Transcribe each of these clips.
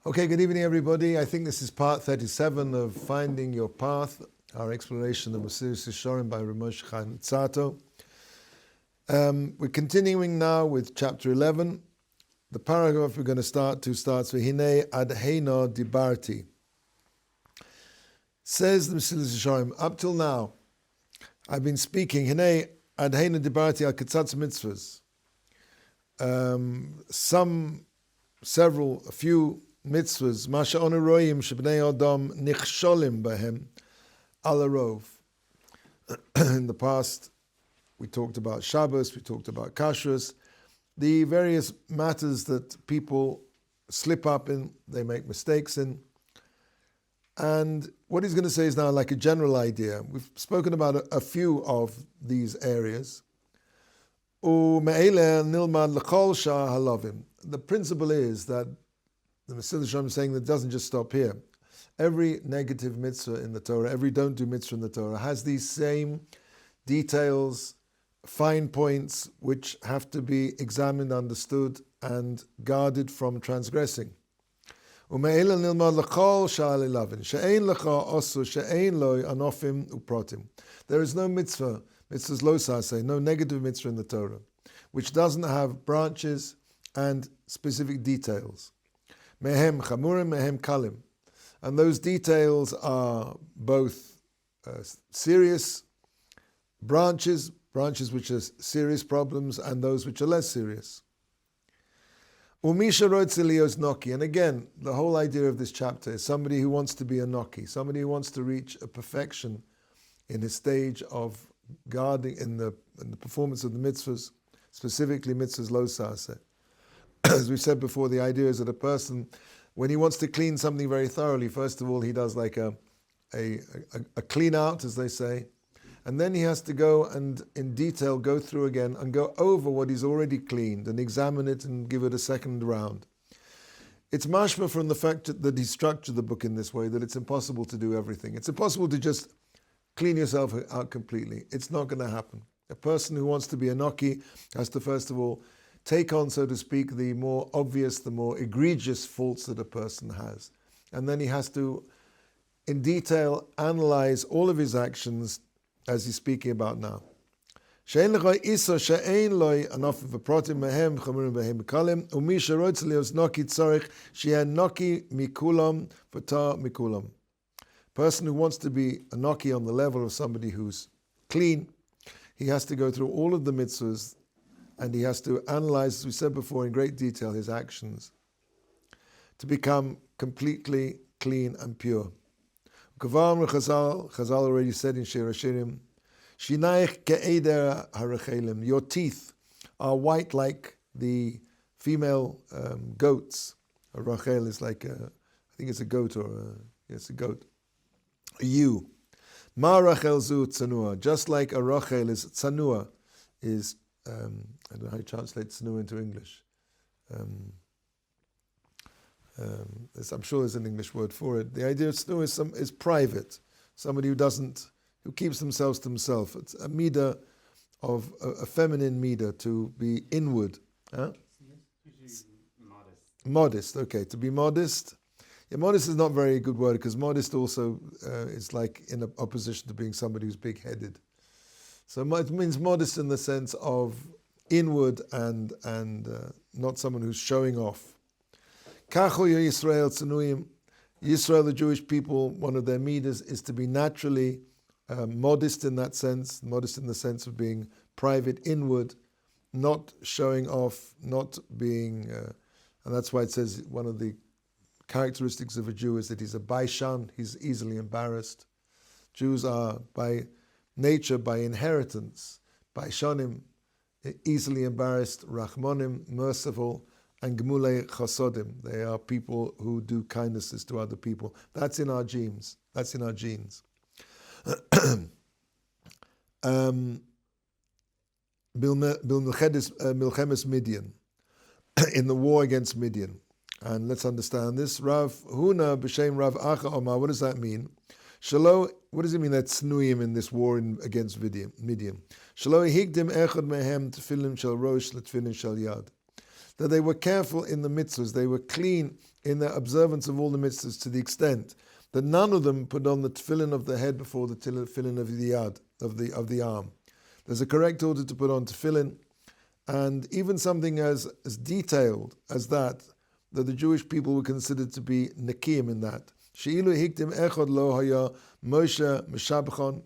Okay, good evening, everybody. I think this is part 37 of Finding Your Path, our exploration of Mesilas Yesharim by Rabbi Chaim Tzato. We're continuing now with chapter 11. The paragraph we're going to starts with Hine Adheina Dibarti. Says the Mesilas Yesharim, up till now, I've been speaking Hine Adheina Dibarti al Ketzatz Mitzvahs. A few mitzvahs, Masha Oneroyim Shebnei Adam Nichsholim Bahem Alarov. In the past, we talked about Shabbos, we talked about Kashrus, the various matters that people slip up in, they make mistakes in. And what he's going to say is now like a general idea. We've spoken about a few of these areas. The principle is that the Mesilas Yesharim is saying that it doesn't just stop here. Every negative mitzvah in the Torah, every don't do mitzvah in the Torah has these same details, fine points, which have to be examined, understood, and guarded from transgressing. There is no mitzvah, mitzvahs lo saseh, no negative mitzvah in the Torah, which doesn't have branches and specific details. Mehem chamurim, mehem kalim. And those details are both serious branches which are serious problems, and those which are less serious. Umisha rotzilios noki. And again, the whole idea of this chapter is somebody who wants to be a noki, somebody who wants to reach a perfection in his stage of guarding in the performance of the mitzvahs, specifically mitzvahs lo saseh. As we've said before, the idea is that a person, when he wants to clean something very thoroughly, first of all, he does like a clean out, as they say, and then he has to go and in detail go through again and go over what he's already cleaned and examine it and give it a second round. It's mashma from the fact that he structured the book in this way that it's impossible to do everything. It's impossible to just clean yourself out completely. It's not going to happen. A person who wants to be a noki has to first of all take on, so to speak, the more obvious, the more egregious faults that a person has. And then he has to, in detail, analyze all of his actions as he's speaking about now. Person who wants to be a noki on the level of somebody who's clean, he has to go through all of the mitzvahs, and he has to analyze, as we said before, in great detail, his actions to become completely clean and pure. Chazal already said in Yesharim, Shinaich ke'eder harachelim. Your teeth are white like the female goats. A rachel is like I think it's a goat it's a goat. A ewe. Ma rachel zu tzanua. Just like a rachel is tzanua, is I don't know how you translate tzanua into English. I'm sure there's an English word for it. The idea of tzanua is private. Somebody who keeps themselves to themselves. It's a midah of a feminine midah, to be inward. Huh? Modest. Okay, to be modest. Yeah, modest is not a very good word, because modest also is like in opposition to being somebody who's big-headed. So it means modest in the sense of inward and not someone who's showing off. Kacho Yisrael Tzanuim. Yisrael, the Jewish people, one of their midas is to be naturally modest in that sense, modest in the sense of being private, inward, not showing off, not being, and that's why it says one of the characteristics of a Jew is that he's a baishan, he's easily embarrassed. Jews are by nature, by inheritance, baishanim, easily embarrassed, rachmonim, merciful, and gemulei chasodim. They are people who do kindnesses to other people. That's in our genes. That's in our genes. Milchemes Midian, in the war against Midian. And let's understand this. Rav Huna b'shem Rav Acha Omar. What does that mean? Shalo. What does it mean that tznuim in this war against Midian? Shalo higdim echad mehem tefillin shel rosh letefillin shel yad. that they were careful in the mitzvahs, they were clean in their observance of all the mitzvahs to the extent that none of them put on the tefillin of the head before the tefillin of the yad, of the arm. There's a correct order to put on tefillin, and even something as detailed as that the Jewish people were considered to be nekiim in that. She'ilu hiktim echad lo haya Moshe meshabchon,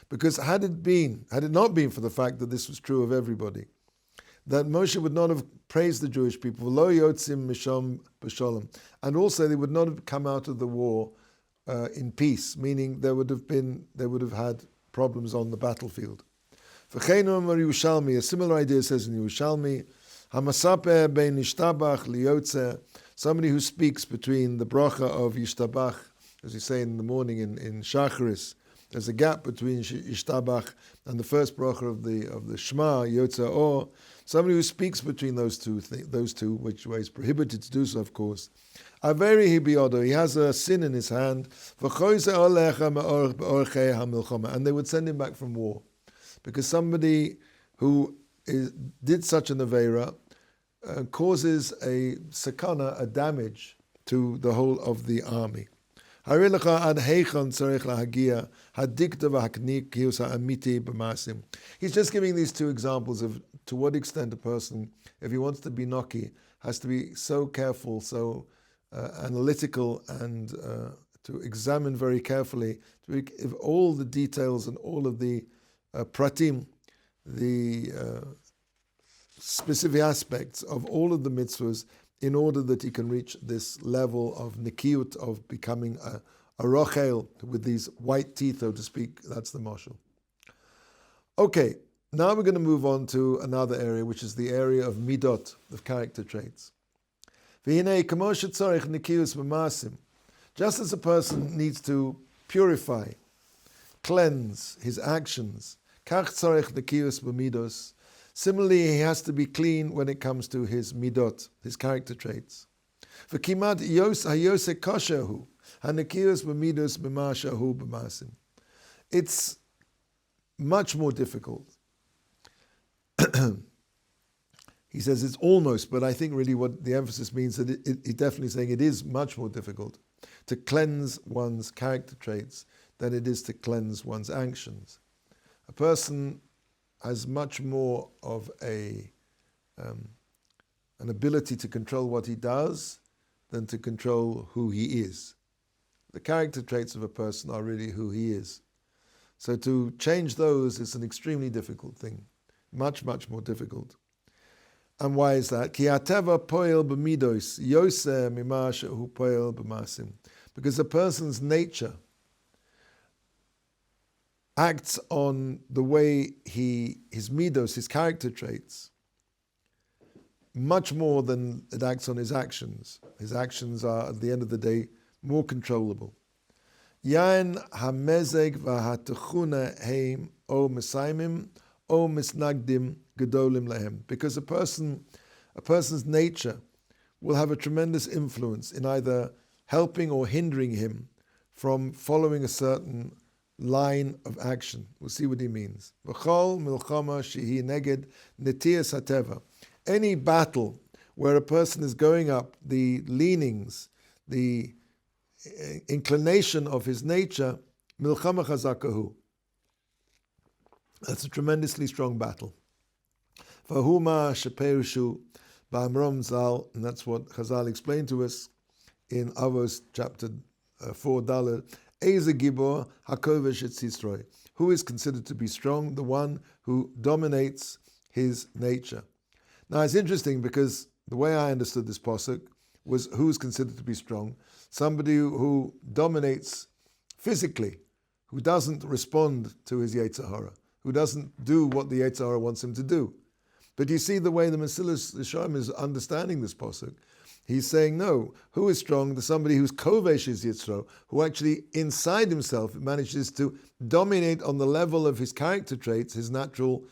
because had it not been for the fact that this was true of everybody, that Moshe would not have praised the Jewish people, lo yotzim misham b'shalom, and also they would not have come out of the war in peace, meaning they would have had problems on the battlefield. V'cheinu amar Yerushalmi, a similar idea says in Yerushalmi, hamasaper bein yishtabach liyotze, somebody who speaks between the bracha of yishtabach, as we say in the morning in Shacharis. There's a gap between yishtabach and the first bracha of the Shema, Yotze Ohr. Somebody who speaks between those two, which way is prohibited to do so, of course. Averi hibiodo, he has a sin in his hand. And they would send him back from war, because somebody who did such an avera causes a sakana, a damage to the whole of the army. He's just giving these two examples of to what extent a person, if he wants to be noki, has to be so careful, so analytical, and to examine very carefully if all the details and all of the pratim, the specific aspects of all of the mitzvahs, in order that he can reach this level of nikiyut, of becoming a rochel with these white teeth, so to speak. That's the mashal. Okay, now we're going to move on to another area, which is the area of midot, of character traits. Just as a person needs to purify, cleanse his actions, similarly, he has to be clean when it comes to his midot, his character traits. It's much more difficult. He says it's almost, but I think really what the emphasis means that he's definitely saying it is much more difficult to cleanse one's character traits than it is to cleanse one's actions. A person has much more of an ability to control what he does than to control who he is. The character traits of a person are really who he is. So to change those is an extremely difficult thing, much, much more difficult. And why is that? Because a person's nature acts on the way his midos, his character traits, much more than it acts on his actions. His actions are, at the end of the day, more controllable. Yain hamezeg v'hatechuna heim o mesaimim o misnagdim gedolim lehem. Because a person's nature will have a tremendous influence in either helping or hindering him from following a certain line of action. We'll see what he means. V'chol milchama shehi neged netiyas hateva. Any battle where a person is going up the leanings, the inclination of his nature, milchama chazakahu. That's a tremendously strong battle. Vahuma sheperishu ba'amrom zal, and that's what Chazal explained to us in Avos chapter 4 Dalet. Eze gibor hakovesh et Yisroi. Who is considered to be strong? The one who dominates his nature. Now it's interesting because the way I understood this pasuk was who is considered to be strong? Somebody who dominates physically, who doesn't respond to his Yetzer Hara, who doesn't do what the Yetzer Hara wants him to do. But you see the way the Mesilas Yesharim is understanding this pasuk. He's saying, no, who is strong? There's somebody who's kovesh is Yitzro, who actually inside himself manages to dominate on the level of his character traits, his natural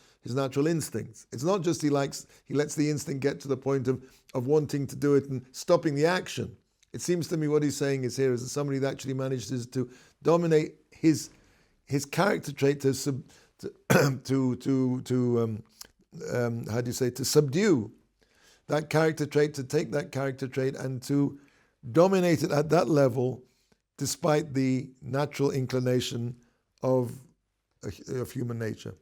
instincts. It's not just he lets the instinct get to the point of wanting to do it and stopping the action. It seems to me what he's saying is here is that somebody that actually manages to dominate his character trait to subdue that character trait, to take that character trait and to dominate it at that level, despite the natural inclination of human nature.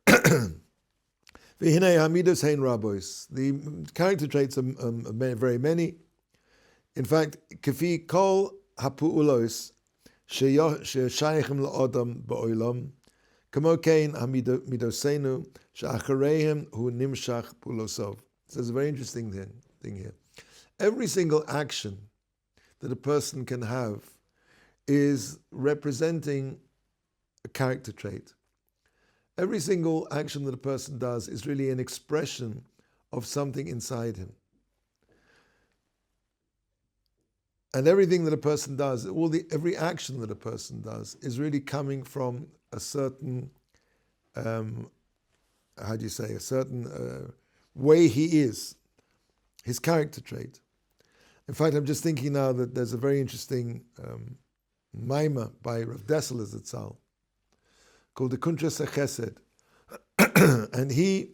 The character traits are very many. In fact, Kafi kol hapu'ulos sheyashayichem la'odam ba'olam, kamo kein hamidosenu she'achareihem hu nimshach pulosov. So there's a very interesting thing here. Every single action that a person can have is representing a character trait. Every single action that a person does is really an expression of something inside him. And everything that a person does, every action that a person does, is really coming from a certain, a certain way he is, his character trait. In fact, I'm just thinking now that there's a very interesting maima by Rav Dessler Zatzal called the Kuntras HaChesed, and he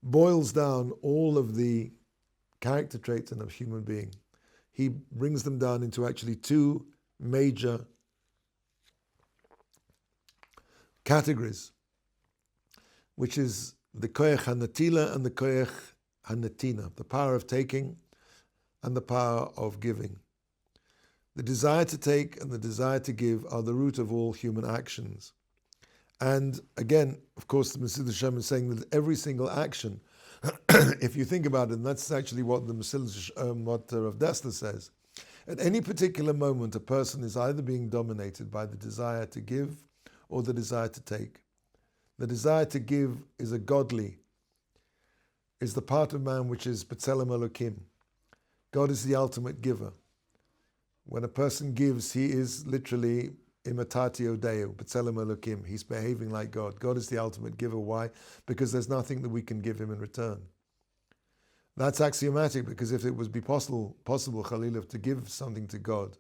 boils down all of the character traits in a human being. He brings them down into actually two major categories, which is the koyach hanatila and the koyach hanatina, the power of taking and the power of giving. The desire to take and the desire to give are the root of all human actions. And again, of course, the Mesilas is saying that every single action, if you think about it, and that's actually what the Mesilas, what Rav Dessler says, at any particular moment, a person is either being dominated by the desire to give or the desire to take. The desire to give is a godly, is the part of man which is B'Tselem Elokim. God is the ultimate giver. When a person gives, he is literally imitatio Deo, B'Tselem Elokim. He's behaving like God. God is the ultimate giver. Why? Because there's nothing that we can give him in return. That's axiomatic, because if it was possible, Chalilah, to give something to God,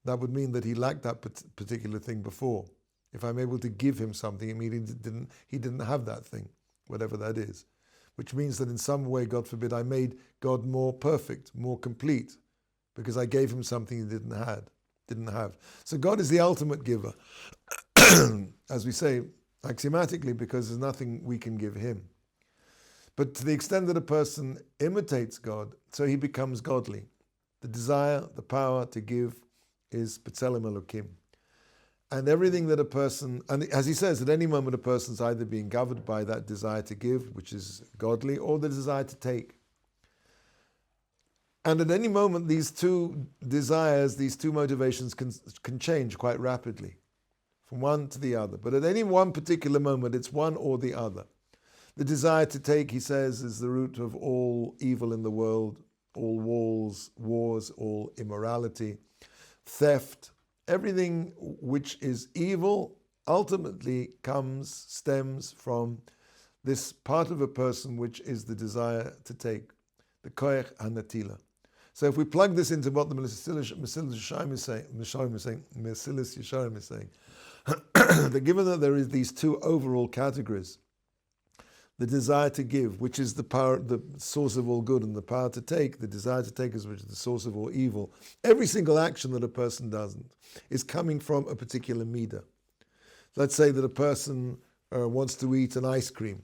that would mean that he lacked that particular thing before. If I'm able to give him something, it means he didn't have that thing, whatever that is. Which means that in some way, God forbid, I made God more perfect, more complete, because I gave him something he didn't have. So God is the ultimate giver, as we say, axiomatically, because there's nothing we can give him. But to the extent that a person imitates God, so he becomes godly. The desire, the power to give is B'Tselem Elokim. And everything that a person, and as he says, at any moment a person's either being governed by that desire to give, which is godly, or the desire to take. And at any moment, these two desires, these two motivations can change quite rapidly from one to the other. But at any one particular moment, it's one or the other. The desire to take, he says, is the root of all evil in the world, all wars, all immorality, theft. Everything which is evil ultimately stems from this part of a person which is the desire to take, the koyach hanatila. So if we plug this into what the Mesilas Yesharim is saying, that given that there is these two overall categories, the desire to give, which is the power, the source of all good, and the power to take, the desire to take, which is the source of all evil. Every single action that a person doesn't is coming from a particular midah. Let's say that a person wants to eat an ice cream.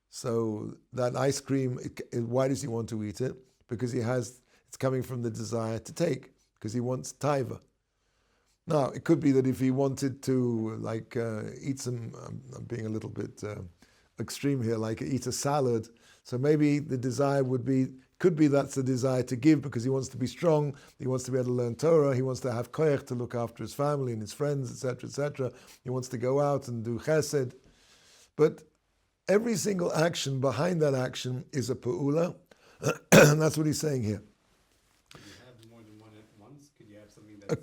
So that ice cream, why does he want to eat it? Because it's coming from the desire to take, because he wants taiva. Now, it could be that if he wanted to eat some, I'm being a little bit extreme here, like eat a salad, so maybe the desire could be that's the desire to give, because he wants to be strong, he wants to be able to learn Torah, he wants to have koyach to look after his family and his friends, etc., etc. He wants to go out and do chesed. But every single action behind that action is a pa'ula, and that's what he's saying here. Could you have more than one at once? Could you have something that...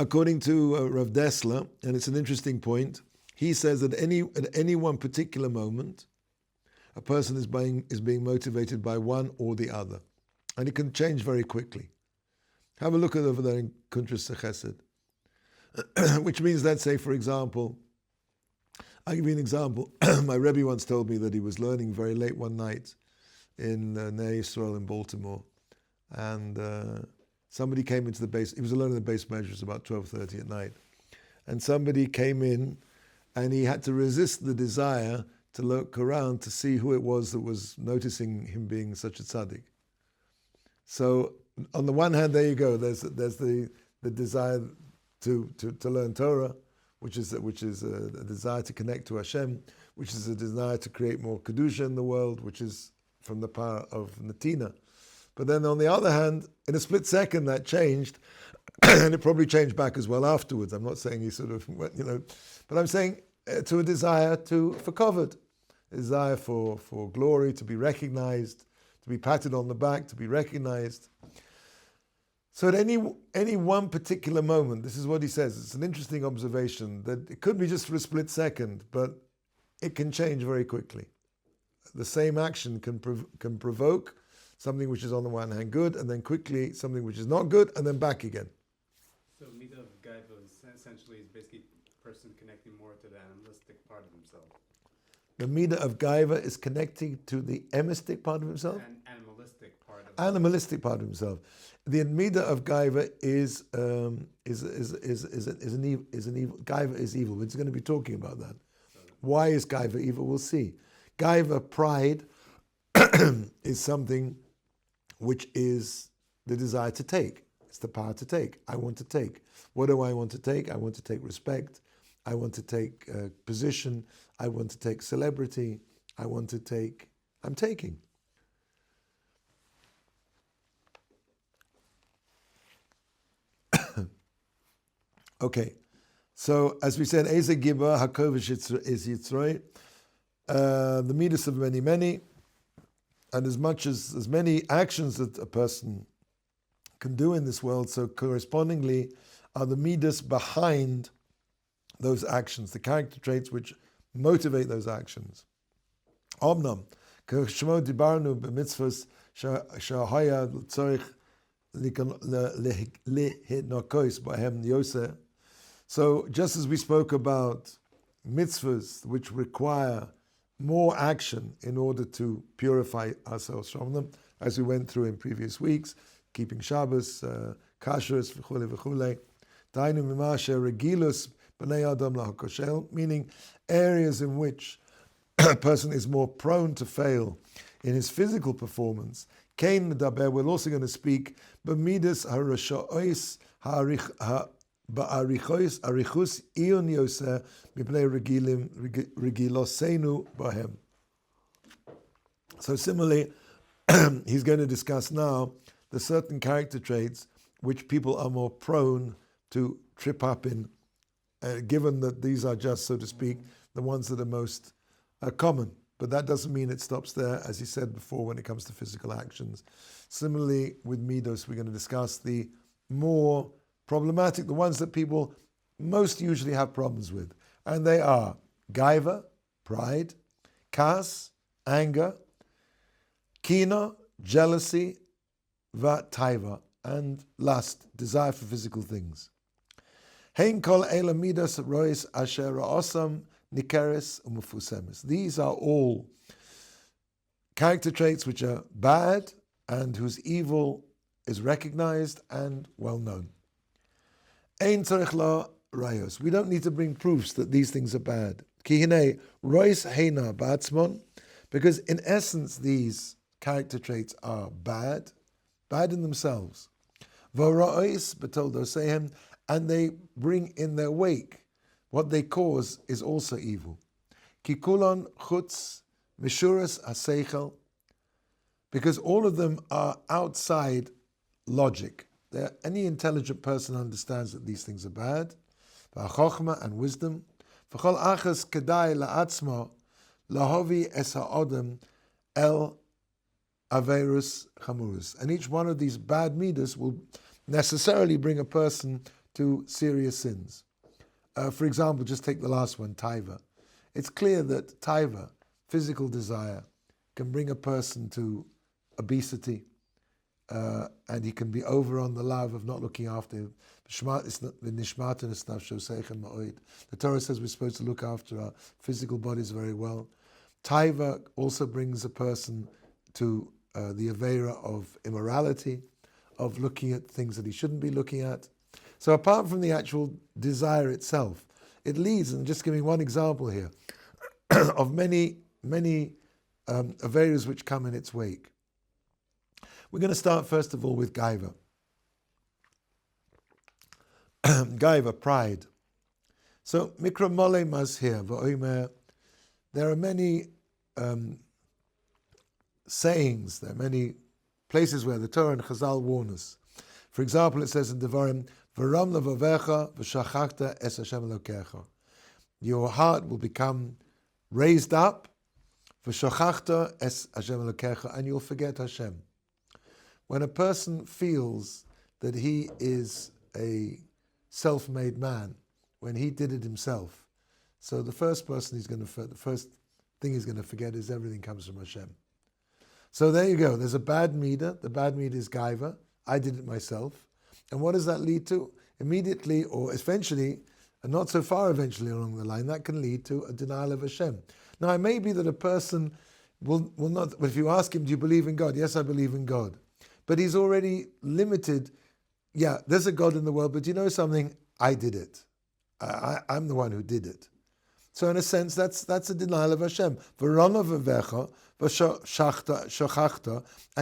According to Rav Dessler, and it's an interesting point, he says that at any one particular moment, a person is being motivated by one or the other, and it can change very quickly. Have a look at over there in Kuntras HaChesed, which means, let's say, for example, I'll give you an example. My Rabbi once told me that he was learning very late one night in Ner Yisrael in Baltimore, and somebody came into the base. He was learning the base measures about 12:30 at night, and somebody came in, and he had to resist the desire to look around to see who it was that was noticing him being such a tzaddik. So on the one hand, there you go. There's the desire to learn Torah, which is a desire to connect to Hashem, which is a desire to create more kedusha in the world, which is from the power of Natina. But then on the other hand, in a split second that changed, and it probably changed back as well afterwards. I'm not saying he sort of went, but I'm saying to a desire for covered, a desire for glory, to be recognized, to be patted on the back, to be recognized. So at any one particular moment, this is what he says. It's an interesting observation that it could be just for a split second, but it can change very quickly. The same action can provoke something which is on the one hand good, and then quickly something which is not good, and then back again. So Midah of Gaiva essentially is basically a person connecting more to the animalistic part of himself. The Midah of Gaiva is connecting to the emistic part of himself? And animalistic part of Animalistic part of himself. The Midah of Gaiva is an evil. Gaiva is evil. We're going to be talking about that. Why is Gaiva evil? We'll see. Gaiva, pride, is something which is the desire to take. It's the power to take. I want to take. What do I want to take? I want to take respect. I want to take position. I want to take celebrity. I'm taking. Okay, so as we said, Eze Gibah Hakovish is Yitzroi, the midas of many, and as many actions that a person can do in this world, so correspondingly are the midas behind those actions, the character traits which motivate those actions. Omnam, k'shmo dibarnu b'mitzvos shahaya l'tzorich lehitnokos b'hem yoseh. So just as we spoke about mitzvahs which require more action in order to purify ourselves from them, as we went through in previous weeks, keeping Shabbos, kashrus, v'chule v'chule, dainu mimashe regilus b'nei adam lahakoshel, meaning areas in which a person is more prone to fail in his physical performance. Kain medaber, we're also going to speak, b'midas harashois ba'arichos arichus ion yoseh mipnei regilosenu bahem. So similarly, he's going to discuss now the certain character traits which people are more prone to trip up in, given that these are just, so to speak, the ones that are most common. But that doesn't mean it stops there, as he said before, when it comes to physical actions. Similarly, with midos, we're going to discuss the more problematic, the ones that people most usually have problems with. And they are gaiva, pride, kas, anger, kina, jealousy, taiva, and lust, desire for physical things. Hein kol ela midas rois asher osam nikeres umufusemis. These are all character traits which are bad and whose evil is recognized and well known. Ein tzarich la rayos. We don't need to bring proofs that these things are bad. Ki hinei rois heina ba'atzmon, because in essence these character traits are bad in themselves. V'ra'os b'toldosehem, and they bring in their wake what they cause is also evil. Ki kulon chutz mishuras haseichel, because all of them are outside logic. Any intelligent person understands that these things are bad. V'chochma, and wisdom. V'chol achas kedai la'atzma lahovi es ha'odem el averus chamurus. And each one of these bad midas will necessarily bring a person to serious sins. For example, just take the last one, taiva. It's clear that taiva, physical desire, can bring a person to obesity, and he can be over on the love of not looking after him. The Torah says we're supposed to look after our physical bodies very well. Taiva also brings a person to the avera of immorality, of looking at things that he shouldn't be looking at. So apart from the actual desire itself, it leads, and just giving one example here, of many averas which come in its wake. We're going to start first of all with gaiva. Gaiva, pride. So mikra mole mas here, v'oimer. There are many sayings, there are many places where the Torah and Chazal warn us. For example, it says in Devarim, "V'ram levavecha v'shachachta es Hashem Elokecha." Your heart will become raised up, v'shachachta es Hashem Elokecha, and you'll forget Hashem. When a person feels that he is a self-made man, when he did it himself, so the first thing he's going to forget is everything comes from Hashem. So there you go. There's a bad midah. The bad midah is gaiva. I did it myself. And what does that lead to? Immediately, or eventually, and not so far eventually along the line, that can lead to a denial of Hashem. Now, it may be that a person will not, if you ask him, do you believe in God? Yes, I believe in God. But he's already limited. Yeah, there's a God in the world, but you know something? I did it. I'm the one who did it. So in a sense, that's a denial of Hashem. And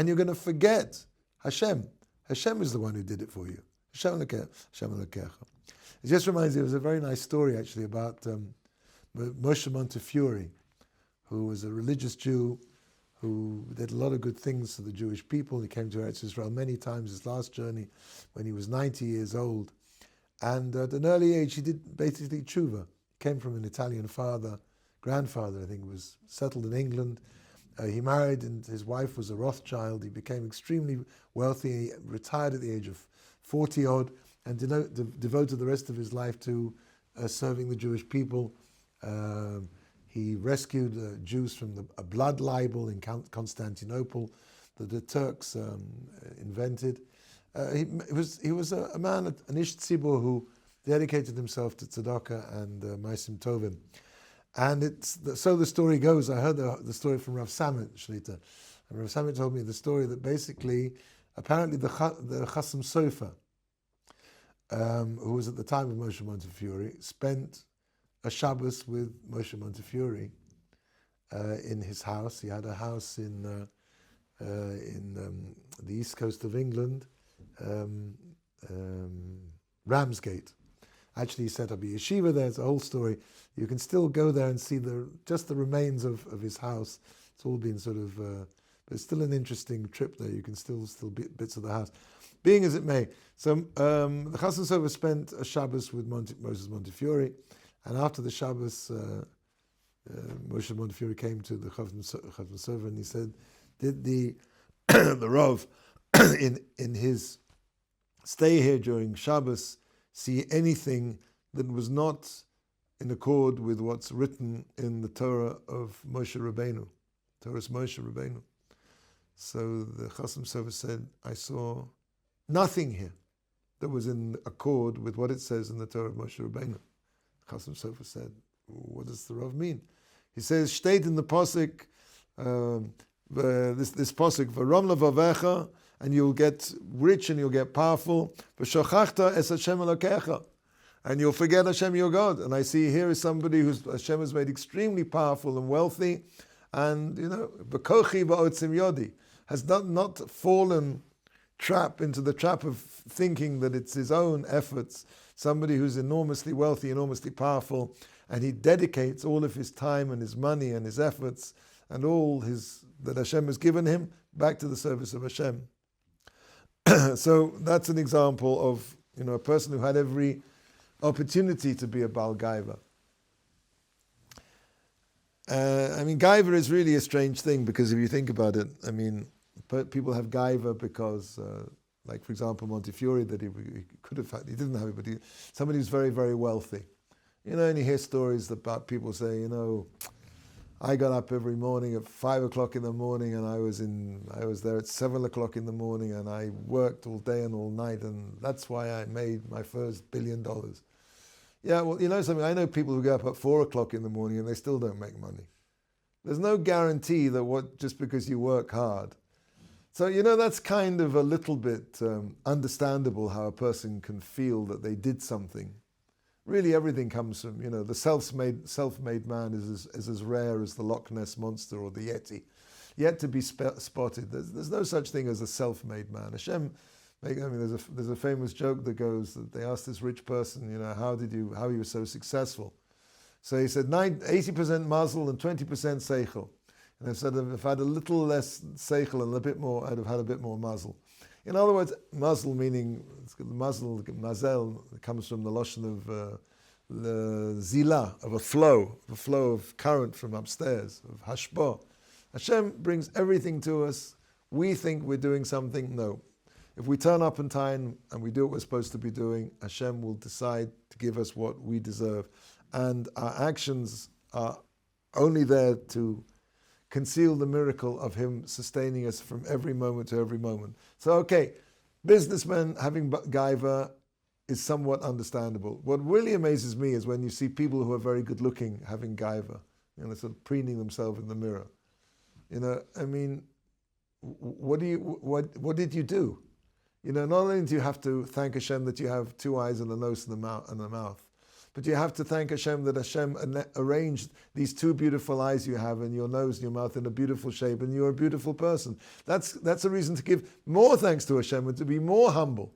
you're going to forget Hashem. Hashem is the one who did it for you. It just reminds me, it was a very nice story actually about Moshe Montefiore, who was a religious Jew who did a lot of good things to the Jewish people. He came to Eretz Israel many times, his last journey when he was 90 years old. And at an early age, he did basically tshuva. Came from an Italian grandfather, I think, was settled in England. He married, and his wife was a Rothschild. He became extremely wealthy. He retired at the age of 40-odd and devoted the rest of his life to serving the Jewish people. He rescued Jews from a blood libel in Constantinople that the Turks invented. He was a man, an Ish Tzibur, who dedicated himself to tzedakah and ma'asim tovim. And so the story goes. I heard the story from Rav Samit Shlita. And Rav Samit told me the story that basically, apparently the Chasam Sofer, who was at the time of Moshe Montefiore, spent a Shabbos with Moshe Montefiore in his house. He had a house in the east coast of England, Ramsgate. Actually, he set up a yeshiva there. It's a whole story. You can still go there and see just the remains of his house. It's all been sort of, but it's still an interesting trip there. You can still bits of the house. Being as it may. So the Chasam Sofer spent a Shabbos with Moses Montefiore, and after the Shabbos, Moshe Montefiore came to the Chasam Sofer and he said, did the the Rav in his stay here during Shabbos see anything that was not in accord with what's written in the Torah of Moshe Rabbeinu, Torah's Moshe Rabbeinu? So the Chasam Sofer said, I saw nothing here that was in accord with what it says in the Torah of Moshe Rabbeinu. Chasam Sofer said, what does the Rav mean? He says, state in the Pasuk, this Pasuk, V'ram levavecha, and you'll get rich and you'll get powerful. V'shachachta es Hashem Elokecha, and you'll forget Hashem your God. And I see here is somebody who Hashem has made extremely powerful and wealthy, and b'kochi v'otzim yodi, has not fallen into the trap of thinking that it's his own efforts. Somebody who's enormously wealthy, enormously powerful, and he dedicates all of his time and his money and his efforts and all that Hashem has given him back to the service of Hashem. So that's an example of a person who had every opportunity to be a Baal Gaiva. Gaiva is really a strange thing, because if you think about it, people have Gaiva because, like for example, Montefiore, that he could have had, he didn't have it, but somebody who's very, very wealthy. And you hear stories about people say, I got up every morning at 5 o'clock in the morning, and I was there at 7 o'clock in the morning, and I worked all day and all night, and that's why I made my first $1 billion. Yeah, well, you know something? I know people who get up at 4 o'clock in the morning and they still don't make money. There's no guarantee that just because you work hard. So, you know, that's kind of a little bit understandable how a person can feel that they did something. Really, everything comes from, you know, the self-made man is as rare as the Loch Ness Monster or the Yeti. Yet to be spotted. There's no such thing as a self-made man. Hashem, I mean, there's a famous joke that goes that they asked this rich person, you know, how you were so successful. So he said 80% mazel and 20% seichel. And I said, if I had a little less seichel and a bit more, I'd have had a bit more mazel. In other words, mazel meaning, mazel, mazel, comes from the lashon of the zila, of a flow of current from upstairs, of hashba. Hashem brings everything to us. We think we're doing something. No. If we turn up in time and we do what we're supposed to be doing, Hashem will decide to give us what we deserve. And our actions are only there to conceal the miracle of Him sustaining us from every moment to every moment. So, okay, businessmen having gaiva is somewhat understandable. What really amazes me is when you see people who are very good looking having gaiva, you know, sort of preening themselves in the mirror. You know, I mean, what did you do? You know, not only do you have to thank Hashem that you have 2 eyes and a nose and a mouth, but you have to thank Hashem that Hashem arranged these 2 beautiful eyes you have and your nose and your mouth in a beautiful shape, and you're a beautiful person. That's a reason to give more thanks to Hashem and to be more humble.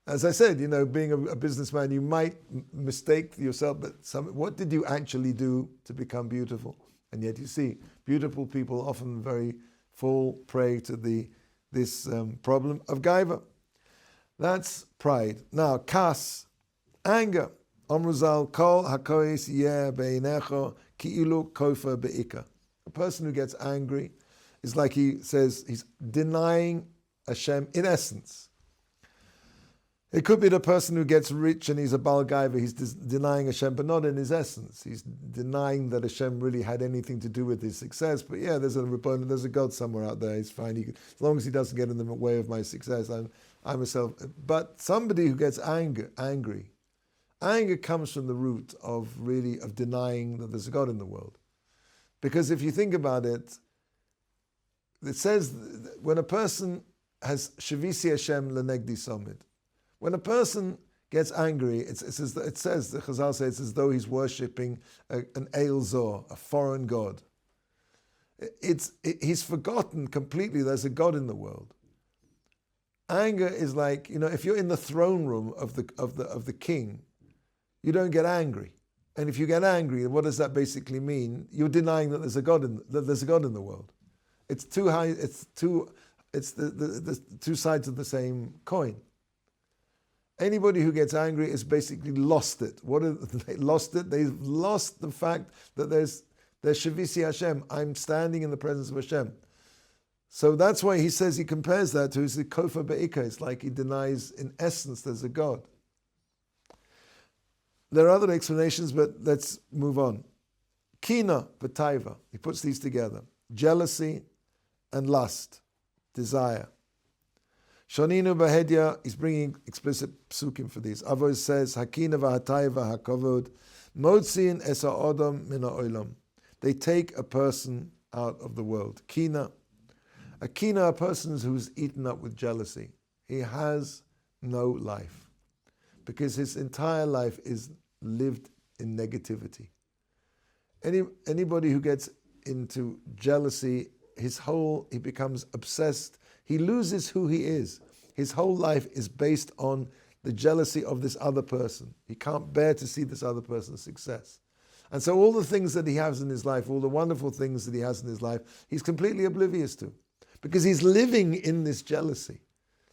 As I said, you know, being a businessman, you might mistake yourself, but what did you actually do to become beautiful? And yet you see, beautiful people often fall prey to this problem of gaiva. That's pride. Now, kas, anger. Omruzal kol hakois yeh beinecho ki'ilu kofa be'ika. A person who gets angry is like he says he's denying Hashem in essence. It could be the person who gets rich and he's a Baal Gaiva, he's denying Hashem, but not in his essence. He's denying that Hashem really had anything to do with his success. But yeah, there's a God somewhere out there. He's fine. As long as he doesn't get in the way of my success, I'm myself. But somebody who gets angry. Anger comes from the root of denying that there's a God in the world. Because if you think about it, it says when a person has Shavisi Hashem lenegdi somid, when a person gets angry, it says, the Chazal says, it's as though he's worshipping an Eil Zor, a foreign God. He's forgotten completely there's a God in the world. Anger is like, you know, if you're in the throne room of the king, you don't get angry. And if you get angry, what does that basically mean? You're denying that there's a God in the world. It's too high. It's the 2 sides of the same coin. Anybody who gets angry is basically lost it. What have they lost it? They've lost the fact that there's Shavisi Hashem. I'm standing in the presence of Hashem. So that's why he says, he compares that to his kofa be'ika. It's like he denies in essence there's a God. There are other explanations, but let's move on. Kina v'taiva. He puts these together. Jealousy and lust, desire. Shoninu b'hedya, he's bringing explicit psukim for these. Avos says, Hakina v'hataiva hakovod, motzin es ha'odam min ha'olam. They take a person out of the world. Kina. A kina, a person who's eaten up with jealousy. He has no life. Because his entire life is lived in negativity. Anybody who gets into jealousy, he becomes obsessed. He loses who he is. His whole life is based on the jealousy of this other person. He can't bear to see this other person's success. And so all the things that he has in his life, all the wonderful things that he has in his life, he's completely oblivious to. Because he's living in this jealousy.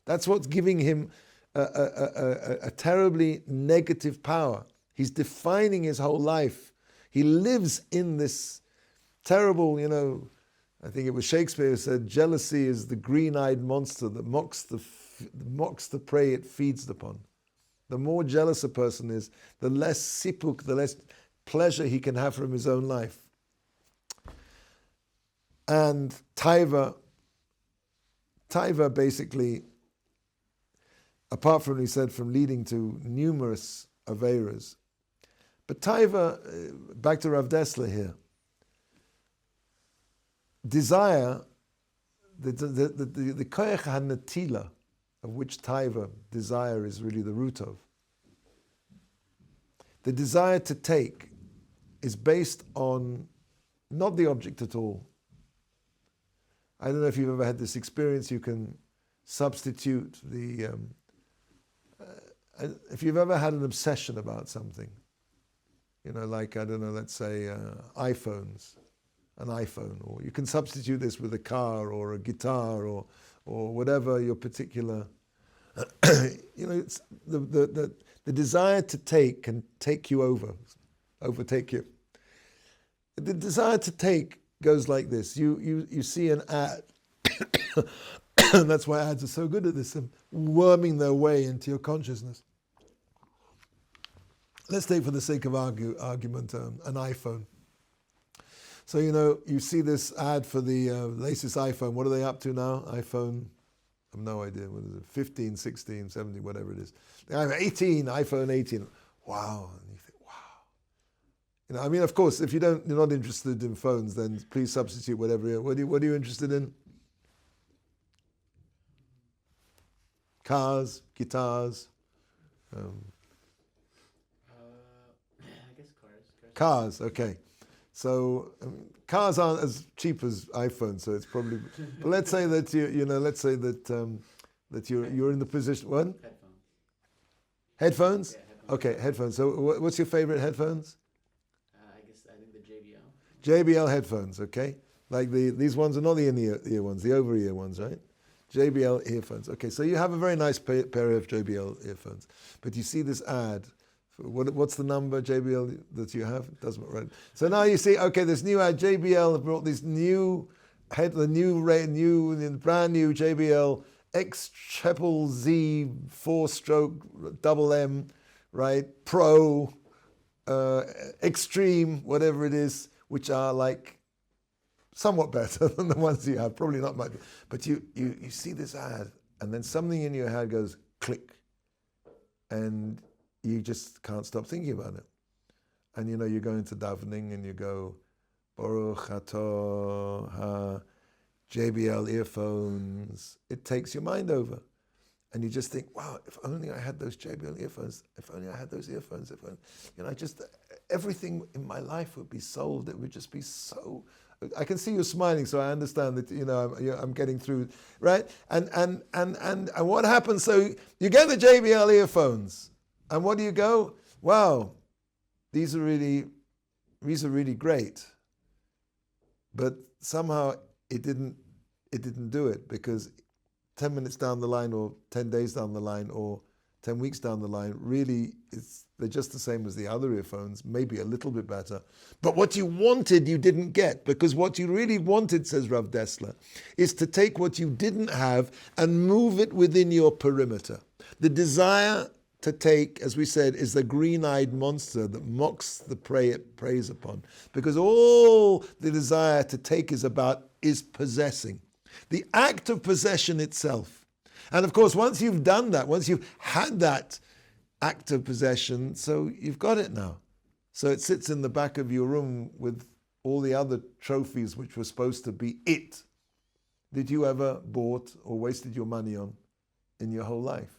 That's what's giving him a terribly negative power. He's defining his whole life. He lives in this terrible, you know, I think it was Shakespeare who said, jealousy is the green-eyed monster that mocks the prey it feeds upon. The more jealous a person is, the less sipuk, the less pleasure he can have from his own life. And taiva basically, apart from, he said, from leading to numerous averas. But taiva, back to Rav Dessler here, desire, the koyach hanatila, of which taiva, desire, is really the root of. The desire to take is based on not the object at all. I don't know if you've ever had this experience. You can substitute the... if you've ever had an obsession about something, like, I don't know, let's say iPhones, an iPhone, or you can substitute this with a car or a guitar or whatever your particular... it's the desire to take can take you overtake you. The desire to take goes like this. You see an ad, and that's why ads are so good at this, worming their way into your consciousness. Let's take, for the sake of argument, an iPhone. So, you see this ad for the latest iPhone. What are they up to now? iPhone, I have no idea. What is it? 15, 16, 17, whatever it is. They have iPhone 18. Wow. And you think, wow. Of course, if you're not interested in phones, then please substitute whatever. What are you interested in? Cars, guitars. I guess cars. Cars, okay. So cars aren't as cheap as iPhones, so it's probably. But let's say that that you're in the position. What? Headphones. Yeah, headphones. Okay, headphones. So what's your favorite headphones? I think the JBL. JBL headphones. Okay, like these ones are not the in-ear ones, the over-ear ones, right? JBL earphones. Okay, so you have a very nice pair of JBL earphones, but you see this ad. What's the number JBL that you have? It doesn't right. So now you see, okay, this new ad, JBL have brought this brand new JBL X triple Z 4-stroke double M, right? Pro, Extreme, whatever it is, which are like somewhat better than the ones you have. Probably not much, but you see this ad, and then something in your head goes click, and you just can't stop thinking about it. And you go into davening and you go, Baruch Atah ha JBL earphones. It takes your mind over. And you just think, wow, if only I had those JBL earphones, if only I had those earphones, if only, everything in my life would be solved. It would just be so... I can see you smiling, so I understand that, I'm getting through, right? And what happens? So you get the JBL earphones. And what do you go? Wow, these are really great. But somehow it didn't do it, because 10 minutes down the line, or 10 days down the line, or 10 weeks down the line, really they're just the same as the other earphones, maybe a little bit better. But what you wanted, you didn't get, because what you really wanted, says Rav Dessler, is to take what you didn't have and move it within your perimeter. The desire to take, as we said, is the green-eyed monster that mocks the prey it preys upon. Because all the desire to take is about is possessing. The act of possession itself. And of course, once you've done that, once you've had that act of possession, so you've got it now. So it sits in the back of your room with all the other trophies which were supposed to be it that you ever bought or wasted your money on in your whole life.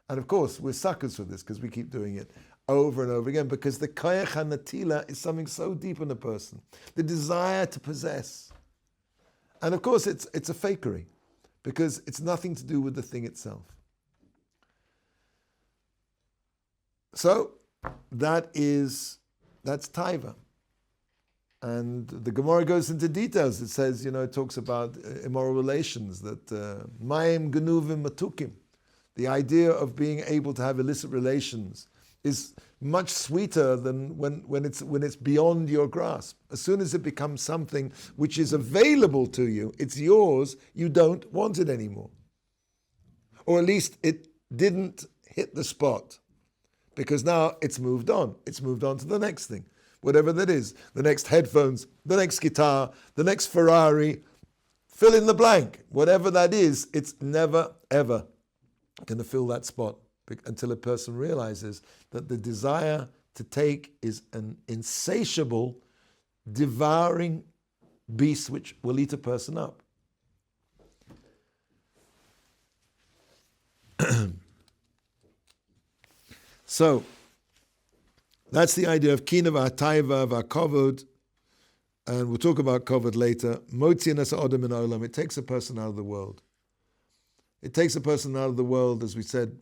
And of course, we're suckers for this, because we keep doing it over and over again, because the koyach hanatila is something so deep in a person, the desire to possess. And of course, it's a fakery, because it's nothing to do with the thing itself. So that's taiva. And the Gemara goes into details. It says, it talks about immoral relations, that mayim genuvim matukim. The idea of being able to have illicit relations is much sweeter than when it's beyond your grasp. As soon as it becomes something which is available to you, it's yours, you don't want it anymore. Or at least it didn't hit the spot, because now it's moved on. It's moved on to the next thing. whatever that is, the next headphones, the next guitar, the next Ferrari, fill in the blank. Whatever that is, it's never, ever going to fill that spot until a person realizes that the desire to take is an insatiable, devouring beast which will eat a person up. So, that's the idea of kina v'atayva v'akovod, and we'll talk about kovod later. Motziin es ha'odem min ha'olam. It takes a person out of the world. It takes a person out of the world, as we said.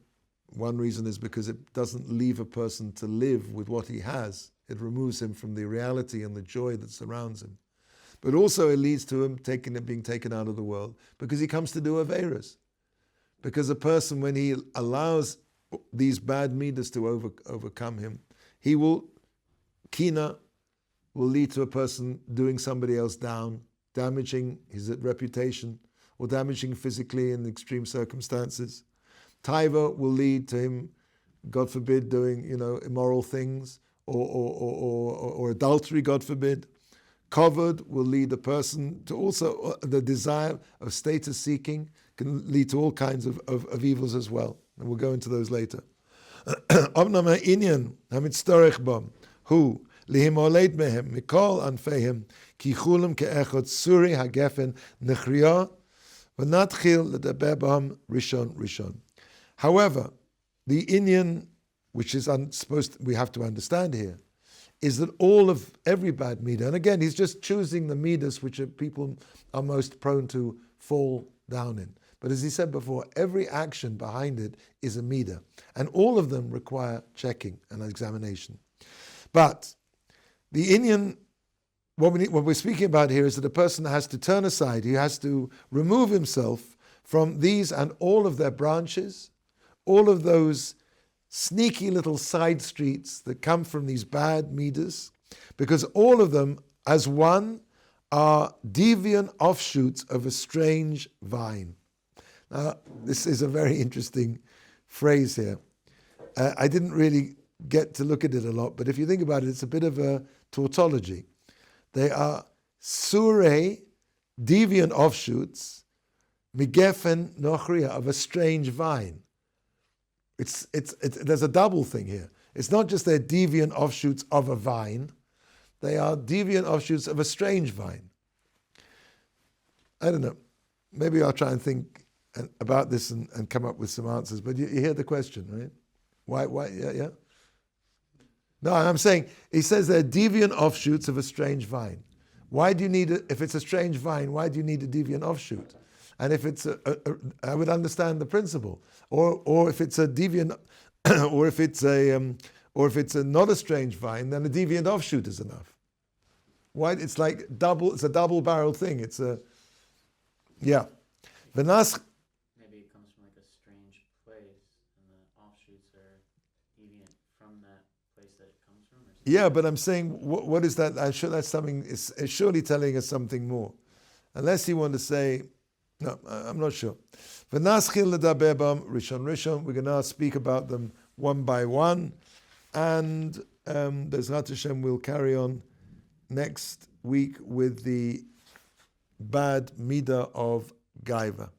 One reason is because it doesn't leave a person to live with what he has. It removes him from the reality and the joy that surrounds him. But also it leads to him being taken out of the world because he comes to do aveiros. Because a person, when he allows these bad midas to overcome him, kina will lead to a person doing somebody else down, damaging his reputation, or damaging physically in extreme circumstances. Taiva will lead to him, God forbid, doing immoral things, or adultery, God forbid. Kovod will lead a person to also the desire of status seeking can lead to all kinds of evils as well. And we'll go into those later. Omnam ha'inyan hamitztorech bam hu lihimoled mehem mikol anfehem ki chulam ke'echot suri hagefen nechriya v'natchil ledaber bam rishon. However, the inyan, which is we have to understand here, is that every bad midah, and again, he's just choosing the midas which people are most prone to fall down in. But as he said before, every action behind it is a midah, and all of them require checking and examination. But the inyan, what we're speaking about here is that a person has to turn aside, he has to remove himself from these and all of their branches, all of those sneaky little side streets that come from these bad midas, because all of them, as one, are deviant offshoots of a strange vine. Now, this is a very interesting phrase here. I didn't really get to look at it a lot, but if you think about it, it's a bit of a tautology. They are surei, deviant offshoots, migefen nochria, of a strange vine. There's a double thing here. It's not just they're deviant offshoots of a vine, they are deviant offshoots of a strange vine. I don't know. Maybe I'll try and think about this and come up with some answers. But you hear the question, right? Why? Yeah. No, I'm saying he says they're deviant offshoots of a strange vine. Why do you need if it's a strange vine? Why do you need a deviant offshoot? And if it's I would understand the principle. Or if it's a deviant, or if it's not a strange vine, then a deviant offshoot is enough. Why? It's like it's a double-barreled thing. It's a V'nas. Maybe it comes from like a strange place, and the offshoots are deviant from that place that it comes from. Or something. Yeah, but I'm saying, what is that? I'm sure that's something. It's surely telling us something more, unless you want to say. No, I'm not sure. V'naschil ledaber bam rishon. We're going to speak about them one by one, and Bezrat Hashem will carry on next week with the bad midah of gaiva.